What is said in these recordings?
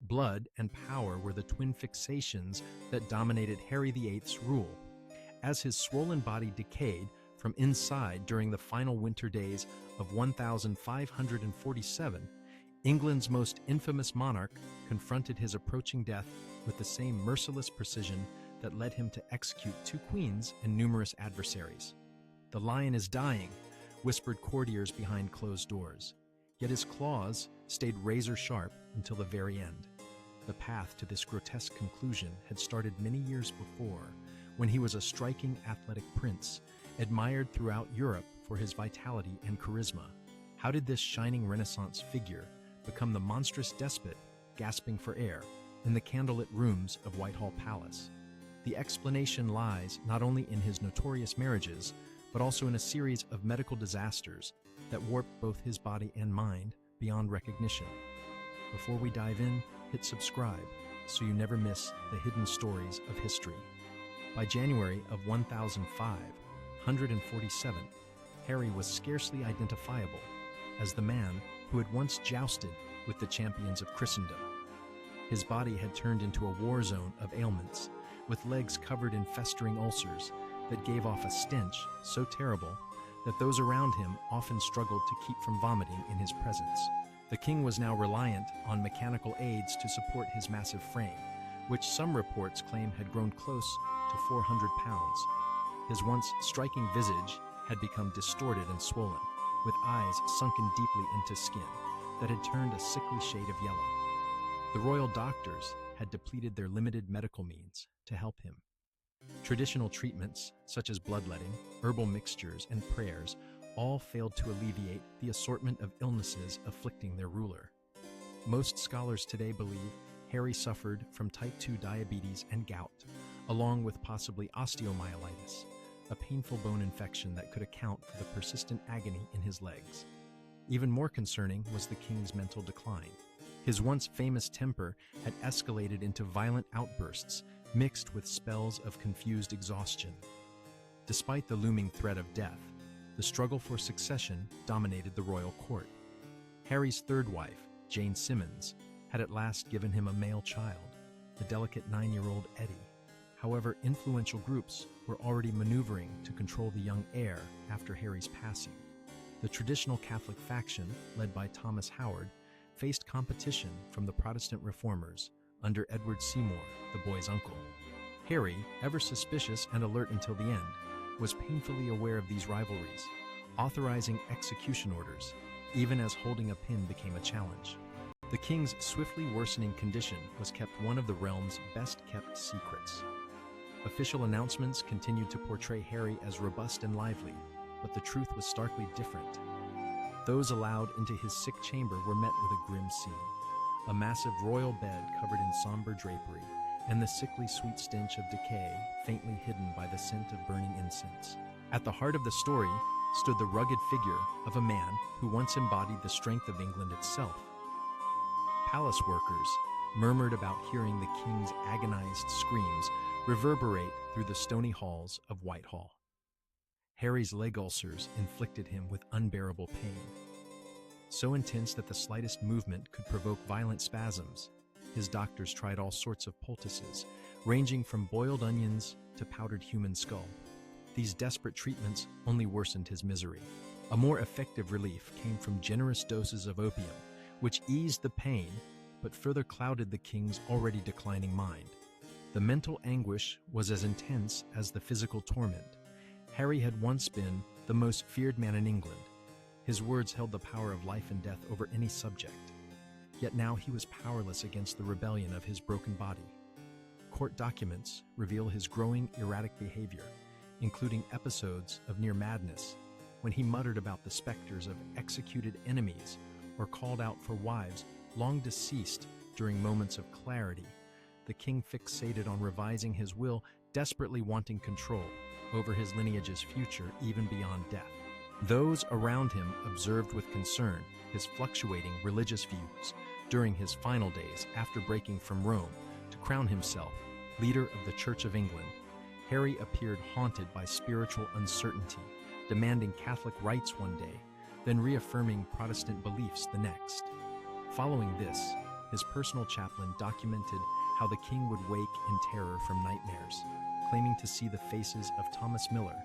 Blood and power were the twin fixations that dominated Harry VIII's rule. As his swollen body decayed from inside during the final winter days of 1547, England's most infamous monarch confronted his approaching death with the same merciless precision that led him to execute 2 queens and numerous adversaries. "The lion is dying," whispered courtiers behind closed doors. Yet his claws stayed razor-sharp until the very end. The path to this grotesque conclusion had started many years before, when he was a striking athletic prince, admired throughout Europe for his vitality and charisma. How did this shining Renaissance figure become the monstrous despot gasping for air in the candlelit rooms of Whitehall Palace? The explanation lies not only in his notorious marriages, but also in a series of medical disasters that warped both his body and mind beyond recognition. Before we dive in, hit subscribe so you never miss the hidden stories of history. By January of 1547, Harry was scarcely identifiable as the man who had once jousted with the champions of Christendom. His body had turned into a war zone of ailments, with legs covered in festering ulcers that gave off a stench so terrible that those around him often struggled to keep from vomiting in his presence. The king was now reliant on mechanical aids to support his massive frame, which some reports claim had grown close to 400 pounds. His once striking visage had become distorted and swollen, with eyes sunken deeply into skin that had turned a sickly shade of yellow. The royal doctors had depleted their limited medical means to help him. Traditional treatments, such as bloodletting, herbal mixtures, and prayers, all failed to alleviate the assortment of illnesses afflicting their ruler. Most scholars today believe Harry suffered from type 2 diabetes and gout, along with possibly osteomyelitis, a painful bone infection that could account for the persistent agony in his legs. Even more concerning was the king's mental decline. His once famous temper had escalated into violent outbursts mixed with spells of confused exhaustion. Despite the looming threat of death, the struggle for succession dominated the royal court. Harry's third wife, Jane Simmons, had at last given him a male child, the delicate 9-year-old Eddie. However, influential groups were already maneuvering to control the young heir after Harry's passing. The traditional Catholic faction, led by Thomas Howard, faced competition from the Protestant reformers under Edward Seymour, the boy's uncle. Harry, ever suspicious and alert until the end, was painfully aware of these rivalries, authorizing execution orders, even as holding a pin became a challenge. The king's swiftly worsening condition was kept one of the realm's best-kept secrets. Official announcements continued to portray Harry as robust and lively, but the truth was starkly different. Those allowed into his sick chamber were met with a grim scene. A massive royal bed covered in somber drapery, and the sickly sweet stench of decay faintly hidden by the scent of burning incense. At the heart of the story stood the rugged figure of a man who once embodied the strength of England itself. Palace workers murmured about hearing the king's agonized screams reverberate through the stony halls of Whitehall. Harry's leg ulcers inflicted him with unbearable pain, so intense that the slightest movement could provoke violent spasms. His doctors tried all sorts of poultices, ranging from boiled onions to powdered human skull. These desperate treatments only worsened his misery. A more effective relief came from generous doses of opium, which eased the pain but further clouded the king's already declining mind. The mental anguish was as intense as the physical torment. Harry had once been the most feared man in England. His words held the power of life and death over any subject. Yet now he was powerless against the rebellion of his broken body. Court documents reveal his growing erratic behavior, including episodes of near madness, when he muttered about the specters of executed enemies or called out for wives long deceased during moments of clarity. The king fixated on revising his will, desperately wanting control over his lineage's future even beyond death. Those around him observed with concern his fluctuating religious views during his final days after breaking from Rome to crown himself leader of the Church of England. Harry appeared haunted by spiritual uncertainty, demanding Catholic rites one day, then reaffirming Protestant beliefs the next. Following this, his personal chaplain documented how the king would wake in terror from nightmares, claiming to see the faces of Thomas Miller,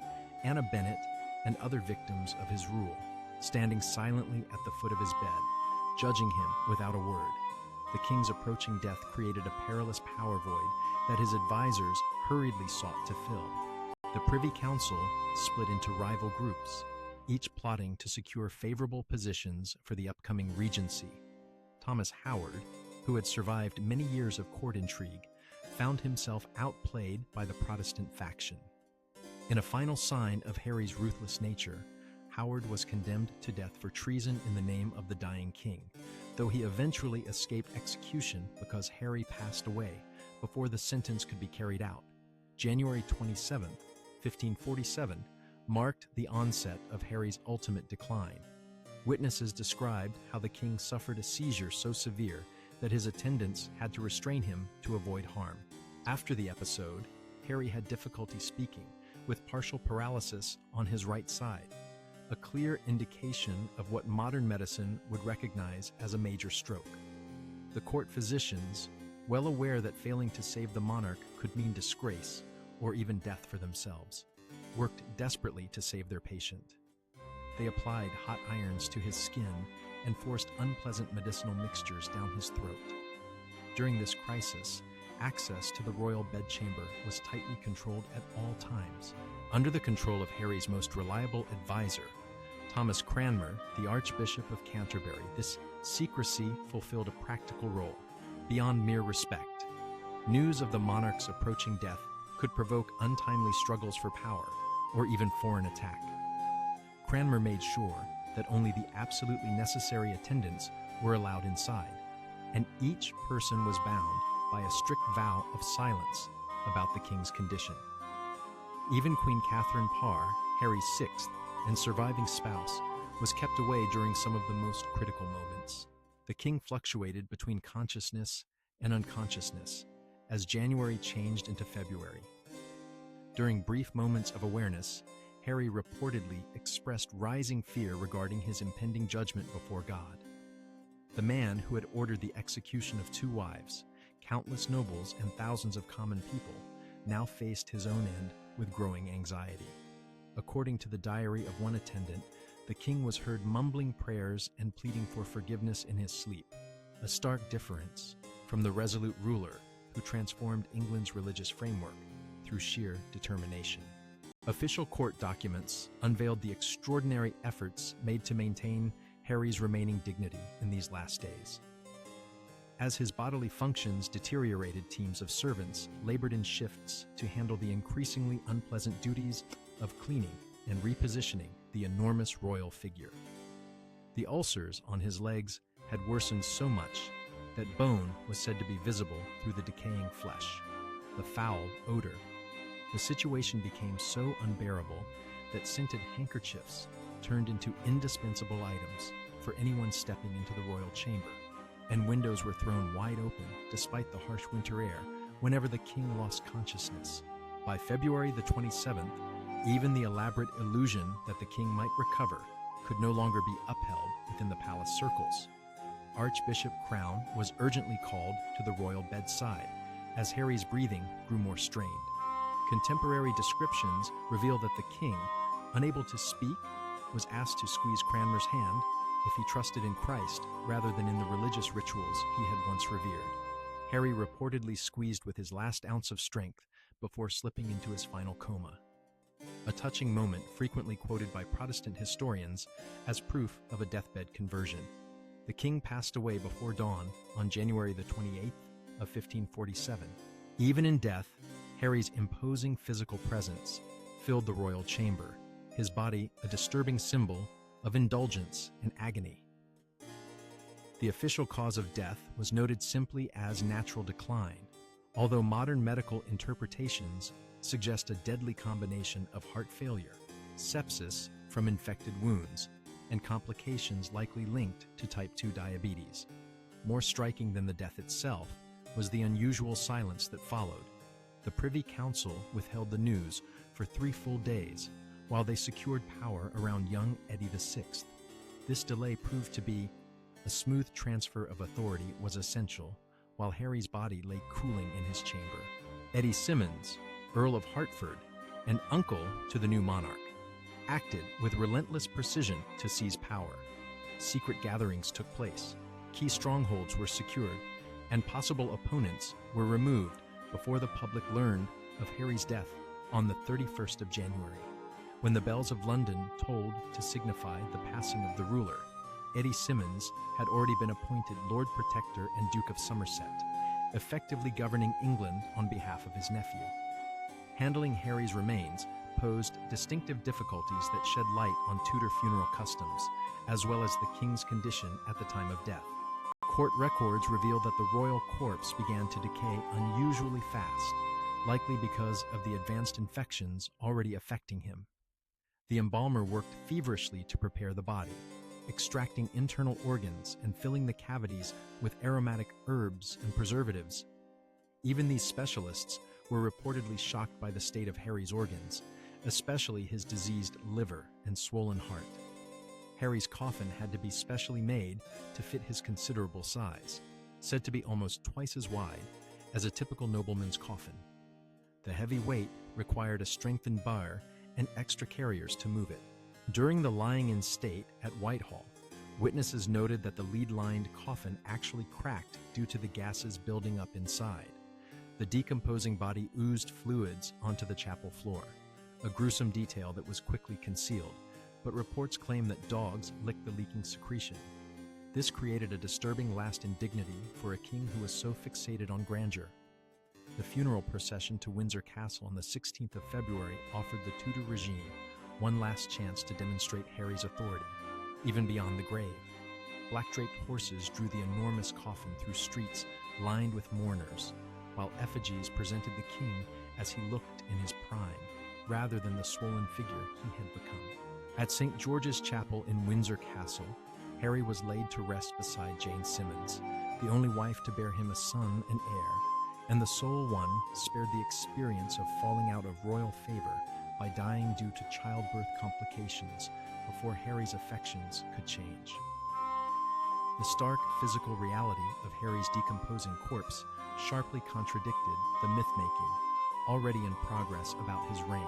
Anna Bennett, and other victims of his rule, standing silently at the foot of his bed, judging him without a word. The king's approaching death created a perilous power void that his advisors hurriedly sought to fill. The Privy Council split into rival groups, each plotting to secure favorable positions for the upcoming regency. Thomas Howard, who had survived many years of court intrigue, found himself outplayed by the Protestant faction. In a final sign of Harry's ruthless nature, Howard was condemned to death for treason in the name of the dying king, though he eventually escaped execution because Harry passed away before the sentence could be carried out. January 27, 1547, marked the onset of Harry's ultimate decline. Witnesses described how the king suffered a seizure so severe that his attendants had to restrain him to avoid harm. After the episode, Harry had difficulty speaking, with partial paralysis on his right side, a clear indication of what modern medicine would recognize as a major stroke. The court physicians, well aware that failing to save the monarch could mean disgrace or even death for themselves, worked desperately to save their patient. They applied hot irons to his skin and forced unpleasant medicinal mixtures down his throat. During this crisis, access to the royal bedchamber was tightly controlled at all times. Under the control of Harry's most reliable advisor, Thomas Cranmer, the Archbishop of Canterbury, this secrecy fulfilled a practical role, beyond mere respect. News of the monarch's approaching death could provoke untimely struggles for power, or even foreign attack. Cranmer made sure that only the absolutely necessary attendants were allowed inside, and each person was bound by a strict vow of silence about the king's condition. Even Queen Catherine Parr, Harry's sixth and surviving spouse, was kept away during some of the most critical moments. The king fluctuated between consciousness and unconsciousness as January changed into February. During brief moments of awareness, Harry reportedly expressed rising fear regarding his impending judgment before God. The man who had ordered the execution of 2 wives, countless nobles, and thousands of common people now faced his own end with growing anxiety. According to the diary of one attendant, the king was heard mumbling prayers and pleading for forgiveness in his sleep, a stark difference from the resolute ruler who transformed England's religious framework through sheer determination. Official court documents unveiled the extraordinary efforts made to maintain Harry's remaining dignity in these last days. As his bodily functions deteriorated, teams of servants labored in shifts to handle the increasingly unpleasant duties of cleaning and repositioning the enormous royal figure. The ulcers on his legs had worsened so much that bone was said to be visible through the decaying flesh. The foul odor. The situation became so unbearable that scented handkerchiefs turned into indispensable items for anyone stepping into the royal chamber, and windows were thrown wide open despite the harsh winter air whenever the king lost consciousness. By February the 27th, even the elaborate illusion that the king might recover could no longer be upheld within the palace circles. Archbishop Crown was urgently called to the royal bedside as Harry's breathing grew more strained. Contemporary descriptions reveal that the king, unable to speak, was asked to squeeze Cranmer's hand if he trusted in Christ rather than in the religious rituals he had once revered. Harry reportedly squeezed with his last ounce of strength before slipping into his final coma. A touching moment frequently quoted by Protestant historians as proof of a deathbed conversion. The king passed away before dawn on January the 28th of 1547. Even in death, Harry's imposing physical presence filled the royal chamber, his body a disturbing symbol of indulgence and agony. The official cause of death was noted simply as natural decline, although modern medical interpretations suggest a deadly combination of heart failure, sepsis from infected wounds, and complications likely linked to type 2 diabetes. More striking than the death itself was the unusual silence that followed. The Privy Council withheld the news for 3 full days while they secured power around young Eddie VI. This delay proved to be A smooth transfer of authority was essential, while Harry's body lay cooling in his chamber. Eddie Simmons, Earl of Hertford, and uncle to the new monarch, acted with relentless precision to seize power. Secret gatherings took place, key strongholds were secured, and possible opponents were removed before the public learned of Harry's death on the 31st of January. When the bells of London tolled to signify the passing of the ruler, Eddie Simmons had already been appointed Lord Protector and Duke of Somerset, effectively governing England on behalf of his nephew. Handling Harry's remains posed distinctive difficulties that shed light on Tudor funeral customs, as well as the king's condition at the time of death. Court records reveal that the royal corpse began to decay unusually fast, likely because of the advanced infections already affecting him. The embalmer worked feverishly to prepare the body, extracting internal organs and filling the cavities with aromatic herbs and preservatives. Even these specialists were reportedly shocked by the state of Harry's organs, especially his diseased liver and swollen heart. Harry's coffin had to be specially made to fit his considerable size, said to be almost twice as wide as a typical nobleman's coffin. The heavy weight required a strengthened bar and extra carriers to move it. During the lying in state at Whitehall, witnesses noted that the lead-lined coffin actually cracked due to the gases building up inside. The decomposing body oozed fluids onto the chapel floor, a gruesome detail that was quickly concealed, but reports claim that dogs licked the leaking secretion. This created a disturbing last indignity for a king who was so fixated on grandeur. The funeral procession to Windsor Castle on the 16th of February offered the Tudor regime one last chance to demonstrate Harry's authority, even beyond the grave. Black-draped horses drew the enormous coffin through streets lined with mourners, while effigies presented the king as he looked in his prime, rather than the swollen figure he had become. At St. George's Chapel in Windsor Castle, Harry was laid to rest beside Jane Simmons, the only wife to bear him a son and heir, and the sole one spared the experience of falling out of royal favor by dying due to childbirth complications before Harry's affections could change. The stark physical reality of Harry's decomposing corpse sharply contradicted the myth-making already in progress about his reign.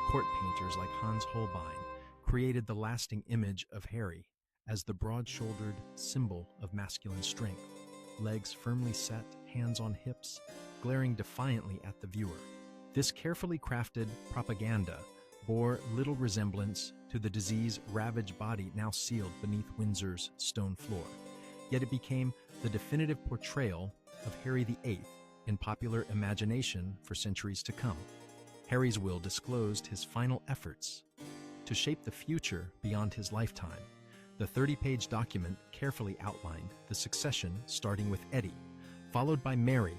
Court painters like Hans Holbein created the lasting image of Harry as the broad-shouldered symbol of masculine strength, legs firmly set, hands on hips, glaring defiantly at the viewer. This carefully crafted propaganda bore little resemblance to the disease-ravaged body now sealed beneath Windsor's stone floor, yet it became the definitive portrayal of Harry VIII in popular imagination for centuries to come. Harry's will disclosed his final efforts to shape the future beyond his lifetime. The 30-page document carefully outlined the succession starting with Eddie, followed by Mary,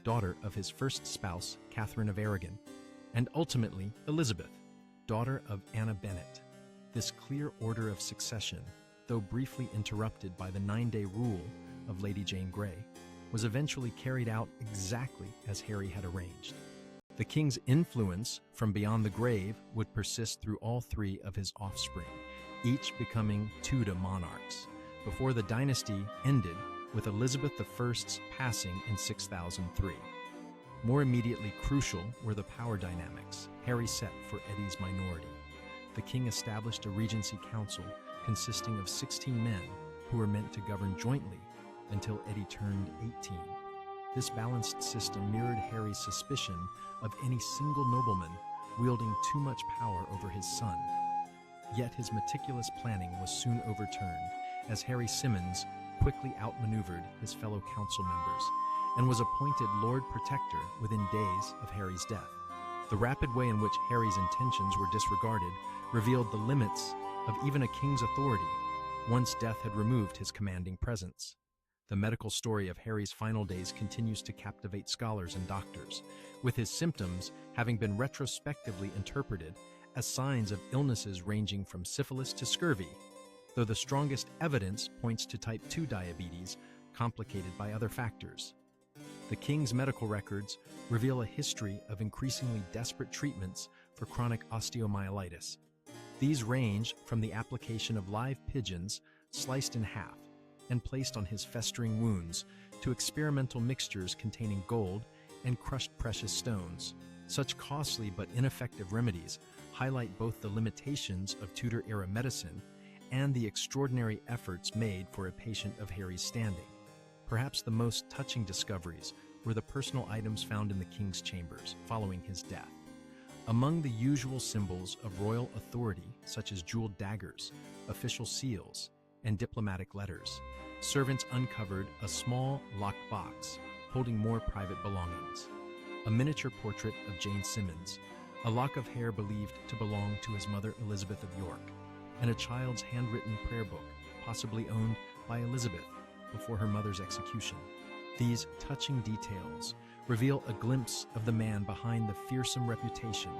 daughter of his first spouse, Catherine of Aragon, and ultimately Elizabeth, daughter of Anna Bennet. This clear order of succession, though briefly interrupted by the 9-day rule of Lady Jane Grey, was eventually carried out exactly as Harry had arranged. The king's influence from beyond the grave would persist through all three of his offspring, each becoming Tudor monarchs, before the dynasty ended with Elizabeth I's passing in 6003. More immediately crucial were the power dynamics Harry set for Eddie's minority. The king established a regency council consisting of 16 men who were meant to govern jointly until Eddie turned 18. This balanced system mirrored Harry's suspicion of any single nobleman wielding too much power over his son. Yet his meticulous planning was soon overturned as Harry Simmons quickly outmaneuvered his fellow council members and was appointed Lord Protector within days of Harry's death. The rapid way in which Harry's intentions were disregarded revealed the limits of even a king's authority once death had removed his commanding presence. The medical story of Harry's final days continues to captivate scholars and doctors, with his symptoms having been retrospectively interpreted as signs of illnesses ranging from syphilis to scurvy, though the strongest evidence points to type 2 diabetes, complicated by other factors. The king's medical records reveal a history of increasingly desperate treatments for chronic osteomyelitis. These range from the application of live pigeons sliced in half and placed on his festering wounds, to experimental mixtures containing gold and crushed precious stones. Such costly but ineffective remedies highlight both the limitations of Tudor-era medicine and the extraordinary efforts made for a patient of Harry's standing. Perhaps the most touching discoveries were the personal items found in the king's chambers following his death. Among the usual symbols of royal authority, such as jeweled daggers, official seals, and diplomatic letters, servants uncovered a small locked box holding more private belongings. A miniature portrait of Jane Simmons, a lock of hair believed to belong to his mother Elizabeth of York, and a child's handwritten prayer book, possibly owned by Elizabeth before her mother's execution. These touching details reveal a glimpse of the man behind the fearsome reputation,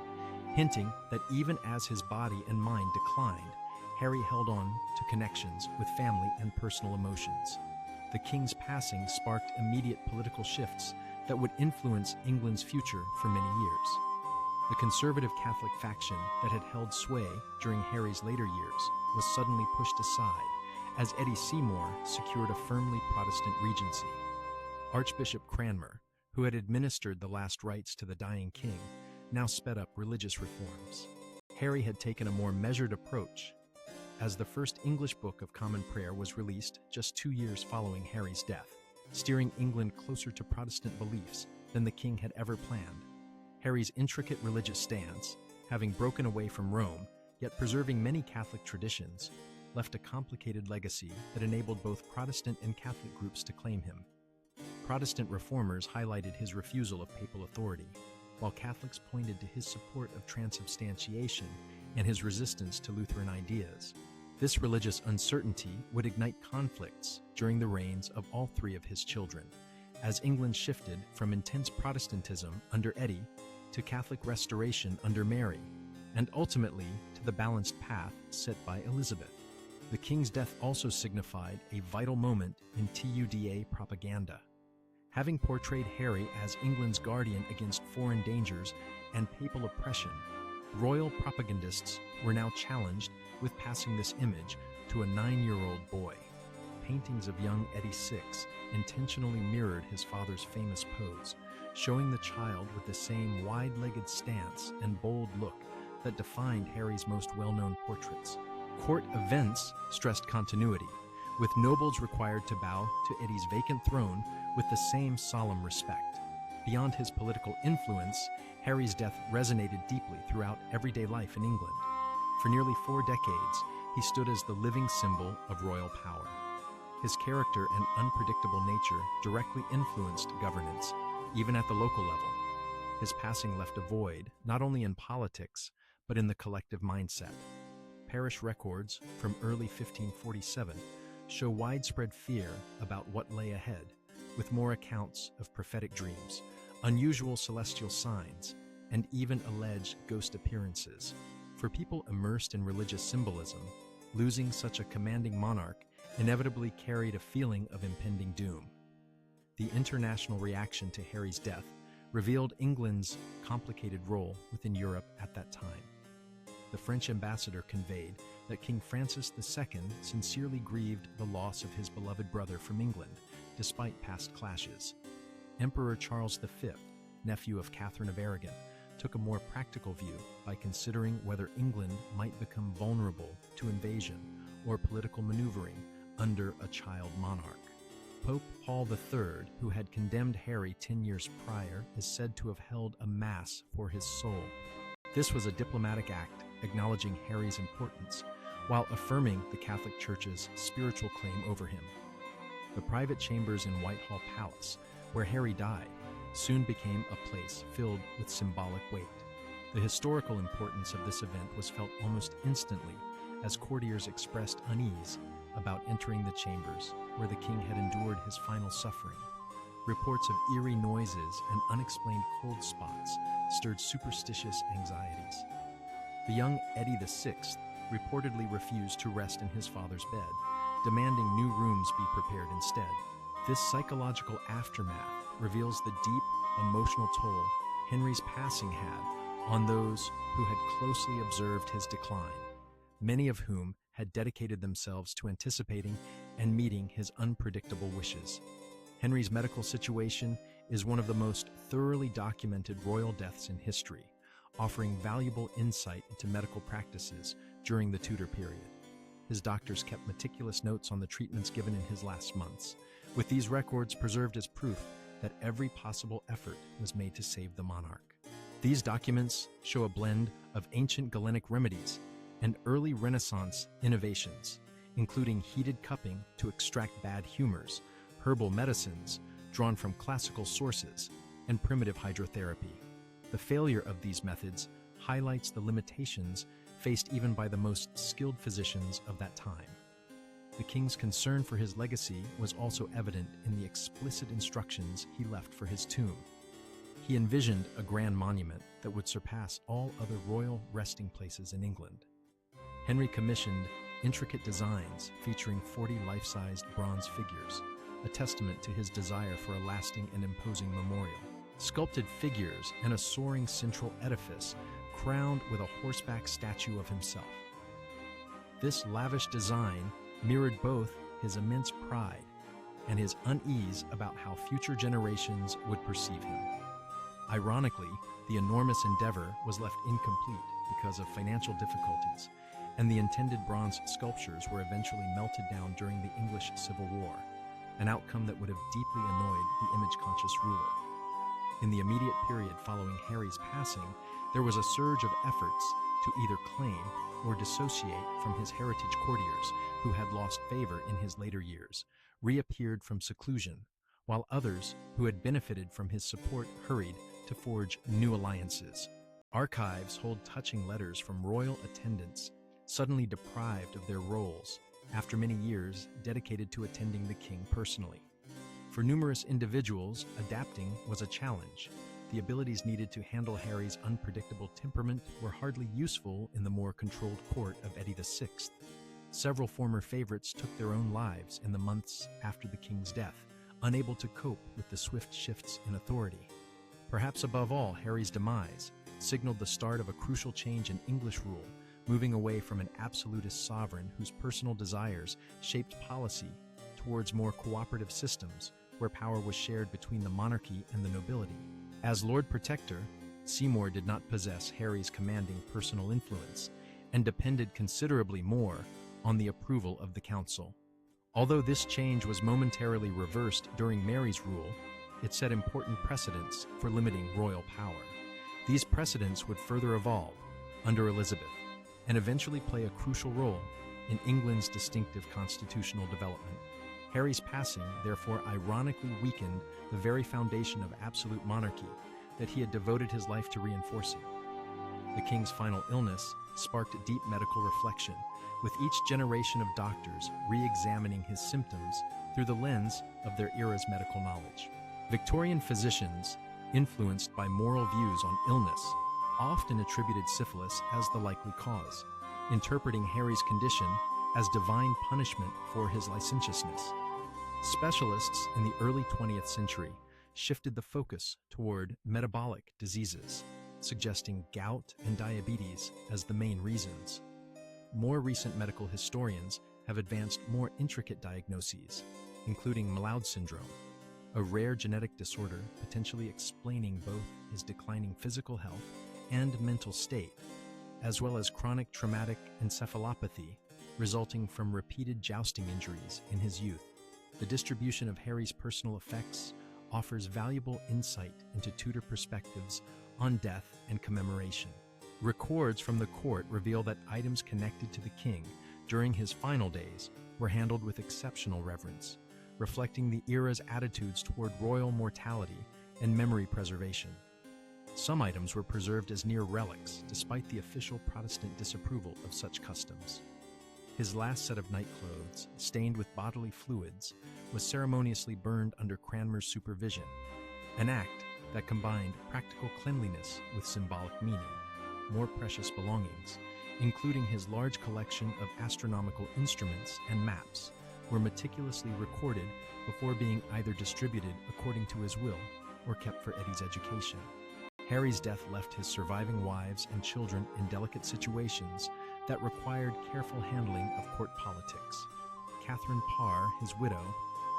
hinting that even as his body and mind declined, Harry held on to connections with family and personal emotions. The king's passing sparked immediate political shifts that would influence England's future for many years. The conservative Catholic faction that had held sway during Harry's later years was suddenly pushed aside as Eddie Seymour secured a firmly Protestant regency. Archbishop Cranmer, who had administered the last rites to the dying king, now sped up religious reforms. Harry had taken a more measured approach, as the first English Book of Common Prayer was released just 2 years following Harry's death, steering England closer to Protestant beliefs than the king had ever planned. Harry's intricate religious stance, having broken away from Rome, yet preserving many Catholic traditions, left a complicated legacy that enabled both Protestant and Catholic groups to claim him. Protestant reformers highlighted his refusal of papal authority, while Catholics pointed to his support of transubstantiation and his resistance to Lutheran ideas. This religious uncertainty would ignite conflicts during the reigns of all three of his children, as England shifted from intense Protestantism under Eddie to Catholic restoration under Mary, and ultimately to the balanced path set by Elizabeth. The king's death also signified a vital moment in TUDA propaganda. Having portrayed Harry as England's guardian against foreign dangers and papal oppression, royal propagandists were now challenged with passing this image to a 9-year-old boy. Paintings of young Eddie VI intentionally mirrored his father's famous pose, showing the child with the same wide-legged stance and bold look that defined Harry's most well-known portraits. Court events stressed continuity, with nobles required to bow to Eddie's vacant throne with the same solemn respect. Beyond his political influence, Harry's death resonated deeply throughout everyday life in England. For nearly 4 decades, he stood as the living symbol of royal power. His character and unpredictable nature directly influenced governance, even at the local level. His passing left a void, not only in politics, but in the collective mindset. Parish records from early 1547 show widespread fear about what lay ahead, with more accounts of prophetic dreams, unusual celestial signs, and even alleged ghost appearances. For people immersed in religious symbolism, losing such a commanding monarch inevitably carried a feeling of impending doom. The international reaction to Harry's death revealed England's complicated role within Europe at that time. The French ambassador conveyed that King Francis II sincerely grieved the loss of his beloved brother from England, despite past clashes. Emperor Charles V, nephew of Catherine of Aragon, took a more practical view by considering whether England might become vulnerable to invasion or political maneuvering under a child monarch. Pope Paul III, who had condemned Harry 10 years prior, is said to have held a mass for his soul. This was a diplomatic act acknowledging Harry's importance, while affirming the Catholic Church's spiritual claim over him. The private chambers in Whitehall Palace, where Harry died, soon became a place filled with symbolic weight. The historical importance of this event was felt almost instantly as courtiers expressed unease about entering the chambers where the king had endured his final suffering. Reports of eerie noises and unexplained cold spots stirred superstitious anxieties. The young Eddie VI reportedly refused to rest in his father's bed, demanding new rooms be prepared instead. This psychological aftermath reveals the deep emotional toll Henry's passing had on those who had closely observed his decline, many of whom had dedicated themselves to anticipating and meeting his unpredictable wishes. Henry's medical situation is one of the most thoroughly documented royal deaths in history, offering valuable insight into medical practices during the Tudor period. His doctors kept meticulous notes on the treatments given in his last months, with these records preserved as proof that every possible effort was made to save the monarch. These documents show a blend of ancient Galenic remedies and early Renaissance innovations, including heated cupping to extract bad humors, herbal medicines drawn from classical sources, and primitive hydrotherapy. The failure of these methods highlights the limitations faced even by the most skilled physicians of that time. The king's concern for his legacy was also evident in the explicit instructions he left for his tomb. He envisioned a grand monument that would surpass all other royal resting places in England. Henry commissioned intricate designs featuring 40 life-sized bronze figures, a testament to his desire for a lasting and imposing memorial. Sculpted figures and a soaring central edifice crowned with a horseback statue of himself. This lavish design mirrored both his immense pride and his unease about how future generations would perceive him. Ironically, the enormous endeavor was left incomplete because of financial difficulties, and the intended bronze sculptures were eventually melted down during the English Civil War, an outcome that would have deeply annoyed the image-conscious ruler. In the immediate period following Harry's passing, there was a surge of efforts to either claim or dissociate from his heritage courtiers who had lost favor in his later years, reappeared from seclusion, while others who had benefited from his support hurried to forge new alliances. Archives hold touching letters from royal attendants suddenly deprived of their roles after many years dedicated to attending the king personally. For numerous individuals, adapting was a challenge. The abilities needed to handle Harry's unpredictable temperament were hardly useful in the more controlled court of Eddie VI. Several former favorites took their own lives in the months after the king's death, unable to cope with the swift shifts in authority. Perhaps above all, Harry's demise signaled the start of a crucial change in English rule, moving away from an absolutist sovereign whose personal desires shaped policy towards more cooperative systems where power was shared between the monarchy and the nobility. As Lord Protector, Seymour did not possess Harry's commanding personal influence and depended considerably more on the approval of the council. Although this change was momentarily reversed during Mary's rule, it set important precedents for limiting royal power. These precedents would further evolve under Elizabeth and eventually play a crucial role in England's distinctive constitutional development. Harry's passing, therefore, ironically weakened the very foundation of absolute monarchy that he had devoted his life to reinforcing. The king's final illness sparked deep medical reflection, with each generation of doctors re-examining his symptoms through the lens of their era's medical knowledge. Victorian physicians, influenced by moral views on illness, often attributed syphilis as the likely cause, interpreting Harry's condition as divine punishment for his licentiousness. Specialists in the early 20th century shifted the focus toward metabolic diseases, suggesting gout and diabetes as the main reasons. More recent medical historians have advanced more intricate diagnoses, including Malaud syndrome, a rare genetic disorder potentially explaining both his declining physical health and mental state, as well as chronic traumatic encephalopathy resulting from repeated jousting injuries in his youth. The distribution of Harry's personal effects offers valuable insight into Tudor perspectives on death and commemoration. Records from the court reveal that items connected to the king during his final days were handled with exceptional reverence, reflecting the era's attitudes toward royal mortality and memory preservation. Some items were preserved as near relics, despite the official Protestant disapproval of such customs. His last set of nightclothes, stained with bodily fluids, was ceremoniously burned under Cranmer's supervision, an act that combined practical cleanliness with symbolic meaning. More precious belongings, including his large collection of astronomical instruments and maps, were meticulously recorded before being either distributed according to his will or kept for Eddie's education. Harry's death left his surviving wives and children in delicate situations that required careful handling of court politics. Catherine Parr, his widow,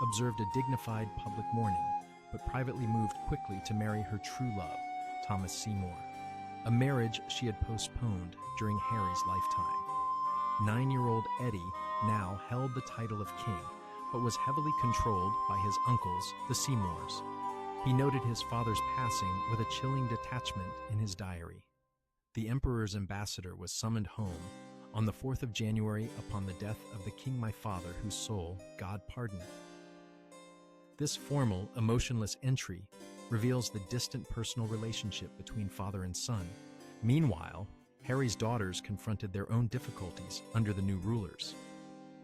observed a dignified public mourning, but privately moved quickly to marry her true love, Thomas Seymour, a marriage she had postponed during Harry's lifetime. 9-year-old Eddie now held the title of king, but was heavily controlled by his uncles, the Seymours. He noted his father's passing with a chilling detachment in his diary. The emperor's ambassador was summoned home on the 4th of January upon the death of the king my father, whose soul God pardon. This formal, emotionless entry reveals the distant personal relationship between father and son. Meanwhile, Harry's daughters confronted their own difficulties under the new rulers.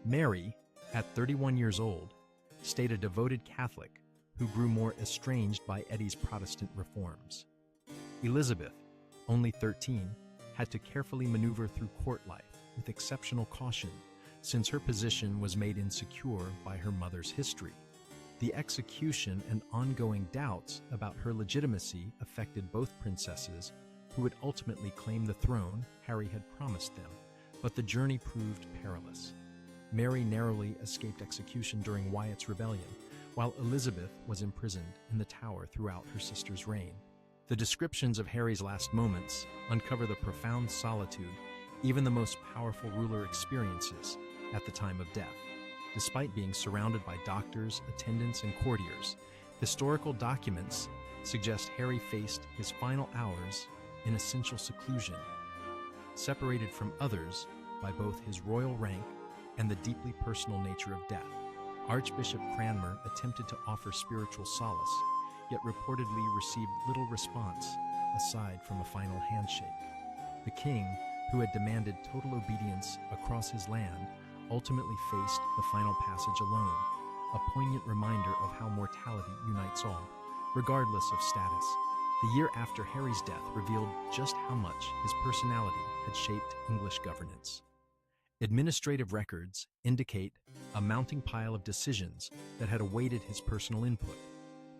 Mary, at 31 years old, stayed a devoted Catholic who grew more estranged by Eddie's Protestant reforms. Elizabeth, only 13, had to carefully maneuver through court life with exceptional caution, since her position was made insecure by her mother's history. The execution and ongoing doubts about her legitimacy affected both princesses, who would ultimately claim the throne Harry had promised them, but the journey proved perilous. Mary narrowly escaped execution during Wyatt's rebellion, while Elizabeth was imprisoned in the Tower throughout her sister's reign. The descriptions of Harry's last moments uncover the profound solitude even the most powerful ruler experiences at the time of death. Despite being surrounded by doctors, attendants, and courtiers, historical documents suggest Harry faced his final hours in essential seclusion, separated from others by both his royal rank and the deeply personal nature of death. Archbishop Cranmer attempted to offer spiritual solace, yet reportedly received little response aside from a final handshake. The king, who had demanded total obedience across his land, ultimately faced the final passage alone, a poignant reminder of how mortality unites all, regardless of status. The year after Harry's death revealed just how much his personality had shaped English governance. Administrative records indicate a mounting pile of decisions that had awaited his personal input,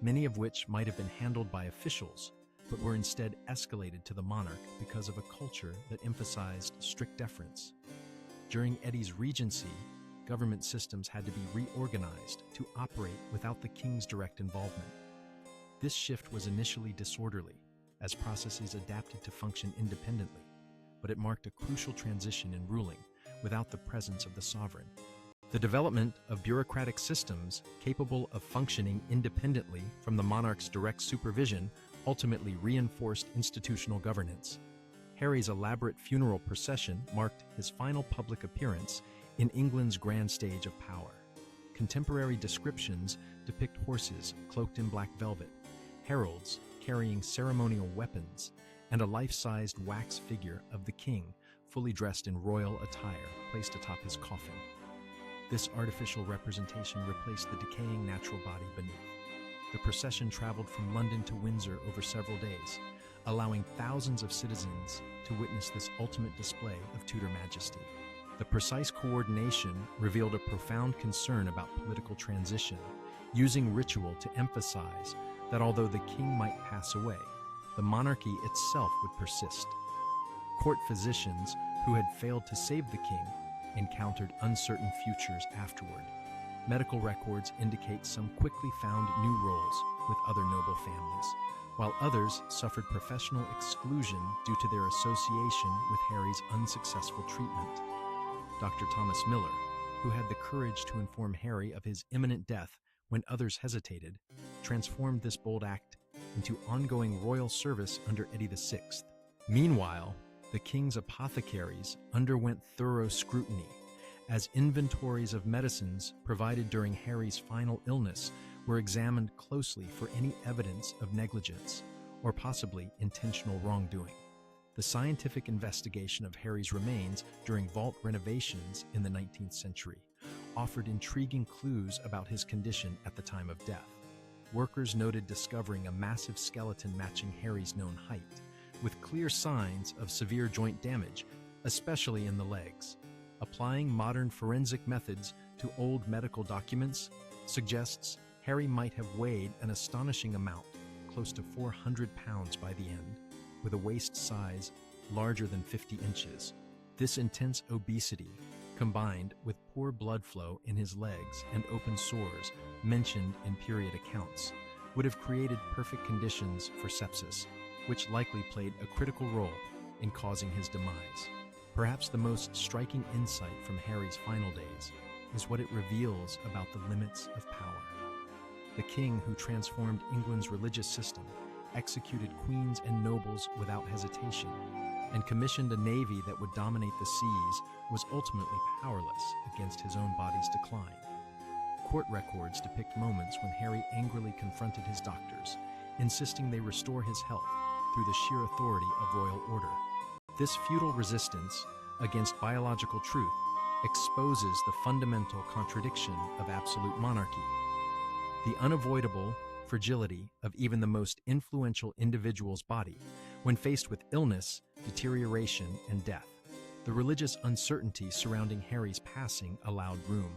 many of which might have been handled by officials, but were instead escalated to the monarch because of a culture that emphasized strict deference. During Eddie's regency, government systems had to be reorganized to operate without the king's direct involvement. This shift was initially disorderly, as processes adapted to function independently, but it marked a crucial transition in ruling without the presence of the sovereign. The development of bureaucratic systems capable of functioning independently from the monarch's direct supervision ultimately reinforced institutional governance. Harry's elaborate funeral procession marked his final public appearance in England's grand stage of power. Contemporary descriptions depict horses cloaked in black velvet, heralds carrying ceremonial weapons, and a life-sized wax figure of the king fully dressed in royal attire placed atop his coffin. This artificial representation replaced the decaying natural body beneath. The procession traveled from London to Windsor over several days, allowing thousands of citizens to witness this ultimate display of Tudor majesty. The precise coordination revealed a profound concern about political transition, using ritual to emphasize that although the king might pass away, the monarchy itself would persist. Court physicians who had failed to save the king encountered uncertain futures afterward. Medical records indicate some quickly found new roles with other noble families, while others suffered professional exclusion due to their association with Harry's unsuccessful treatment. Dr. Thomas Miller, who had the courage to inform Harry of his imminent death when others hesitated, transformed this bold act into ongoing royal service under Eddie VI. Meanwhile, the king's apothecaries underwent thorough scrutiny, as inventories of medicines provided during Harry's final illness were examined closely for any evidence of negligence or possibly intentional wrongdoing. The scientific investigation of Harry's remains during vault renovations in the 19th century offered intriguing clues about his condition at the time of death. Workers noted discovering a massive skeleton matching Harry's known height, with clear signs of severe joint damage, especially in the legs. Applying modern forensic methods to old medical documents suggests Harry might have weighed an astonishing amount, close to 400 pounds by the end, with a waist size larger than 50 inches. This intense obesity, combined with poor blood flow in his legs and open sores mentioned in period accounts, would have created perfect conditions for sepsis, which likely played a critical role in causing his demise. Perhaps the most striking insight from Harry's final days is what it reveals about the limits of power. The king who transformed England's religious system, executed queens and nobles without hesitation, and commissioned a navy that would dominate the seas, was ultimately powerless against his own body's decline. Court records depict moments when Harry angrily confronted his doctors, insisting they restore his health through the sheer authority of royal order. This futile resistance against biological truth exposes the fundamental contradiction of absolute monarchy, the unavoidable fragility of even the most influential individual's body when faced with illness, deterioration, and death. The religious uncertainty surrounding Harry's passing allowed room.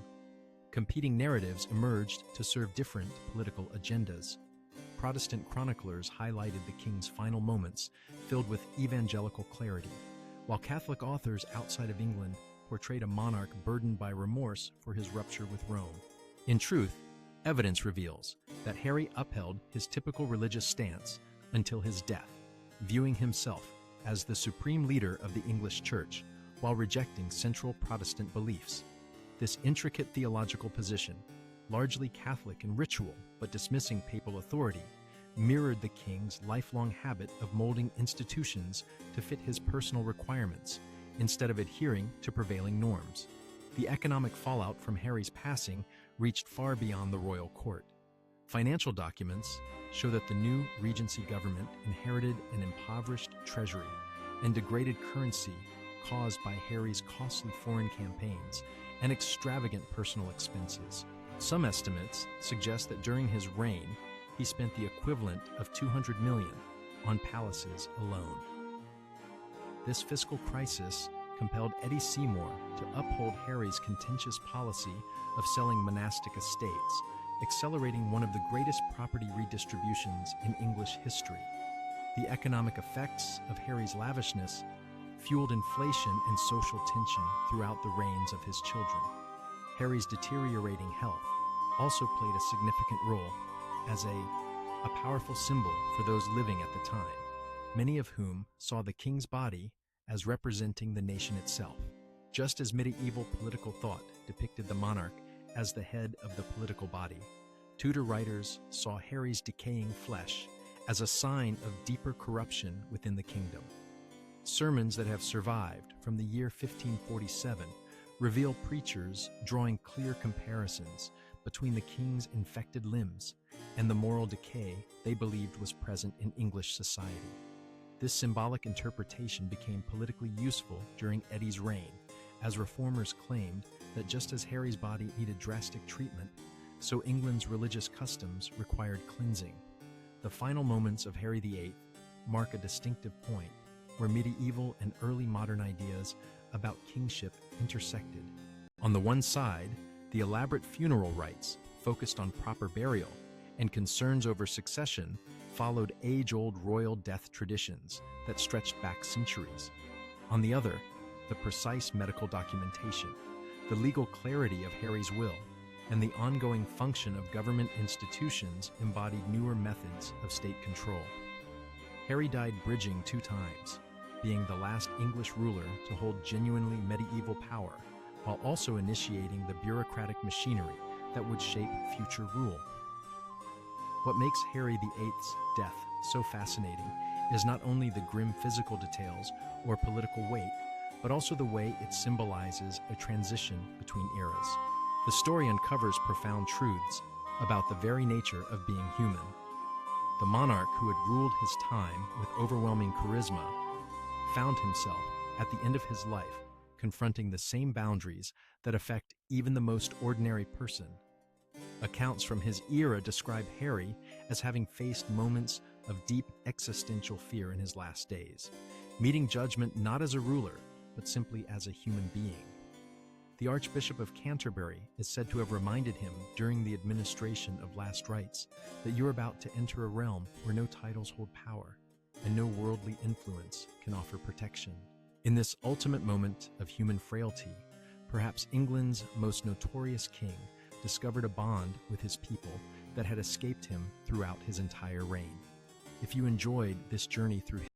Competing narratives emerged to serve different political agendas. Protestant chroniclers highlighted the king's final moments filled with evangelical clarity, while Catholic authors outside of England portrayed a monarch burdened by remorse for his rupture with Rome. In truth, evidence reveals that Harry upheld his typical religious stance until his death, viewing himself as the supreme leader of the English Church while rejecting central Protestant beliefs. This intricate theological position, largely Catholic in ritual but dismissing papal authority, mirrored the king's lifelong habit of molding institutions to fit his personal requirements instead of adhering to prevailing norms. The economic fallout from Harry's passing reached far beyond the royal court. Financial documents show that the new Regency government inherited an impoverished treasury and degraded currency caused by Harry's costly foreign campaigns and extravagant personal expenses. Some estimates suggest that during his reign, he spent the equivalent of $200 million on palaces alone. This fiscal crisis compelled Eddie Seymour to uphold Harry's contentious policy of selling monastic estates, accelerating one of the greatest property redistributions in English history. The economic effects of Harry's lavishness fueled inflation and social tension throughout the reigns of his children. Harry's deteriorating health also played a significant role as a powerful symbol for those living at the time, many of whom saw the king's body as representing the nation itself. Just as medieval political thought depicted the monarch as the head of the political body, Tudor writers saw Harry's decaying flesh as a sign of deeper corruption within the kingdom. Sermons that have survived from the year 1547 reveal preachers drawing clear comparisons between the king's infected limbs and the moral decay they believed was present in English society. This symbolic interpretation became politically useful during Eddie's reign, as reformers claimed that just as Harry's body needed drastic treatment, so England's religious customs required cleansing. The final moments of Harry VIII mark a distinctive point where medieval and early modern ideas about kingship intersected. On the one side, the elaborate funeral rites focused on proper burial, and concerns over succession followed age-old royal death traditions that stretched back centuries. On the other, the precise medical documentation, the legal clarity of Harry's will, and the ongoing function of government institutions embodied newer methods of state control. Harry died bridging 2 times, being the last English ruler to hold genuinely medieval power, while also initiating the bureaucratic machinery that would shape future rule. What makes Harry VIII's death so fascinating is not only the grim physical details or political weight, but also the way it symbolizes a transition between eras. The story uncovers profound truths about the very nature of being human. The monarch who had ruled his time with overwhelming charisma found himself, at the end of his life, confronting the same boundaries that affect even the most ordinary person. Accounts from his era describe Harry as having faced moments of deep existential fear in his last days, meeting judgment not as a ruler, but simply as a human being. The Archbishop of Canterbury is said to have reminded him during the administration of last rites that you're about to enter a realm where no titles hold power and no worldly influence can offer protection. In this ultimate moment of human frailty, perhaps England's most notorious king, discovered a bond with his people that had escaped him throughout his entire reign. If you enjoyed this journey through